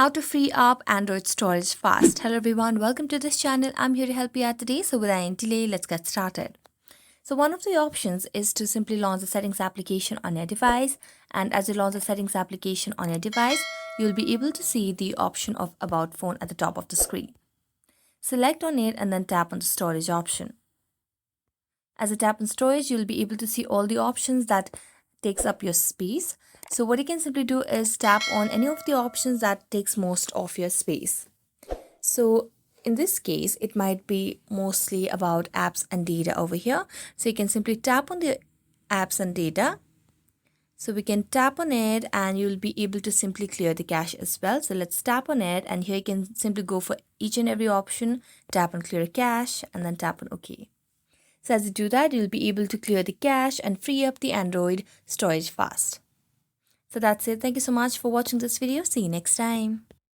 How to free up Android storage fast. Hello everyone, welcome to this channel. I'm here to help you out today. So without any delay, let's get started. So one of the options is to simply launch the settings application on your device. And as you launch the settings application on your device, you'll be able to see the option of About Phone at the top of the screen. Select on it and then tap on the storage option. As you tap on storage, you'll be able to see all the options that takes up your space. So what you can simply do is tap on any of the options that takes most of your space. So in this case, it might be mostly about apps and data over here. So you can simply tap on the apps and data. So we can tap on it and you'll be able to simply clear the cache as well. So let's tap on it and here you can simply go for each and every option, tap on clear cache and then tap on OK. So as you do that, you'll be able to clear the cache and free up the Android storage fast. So that's it. Thank you so much for watching this video. See you next time.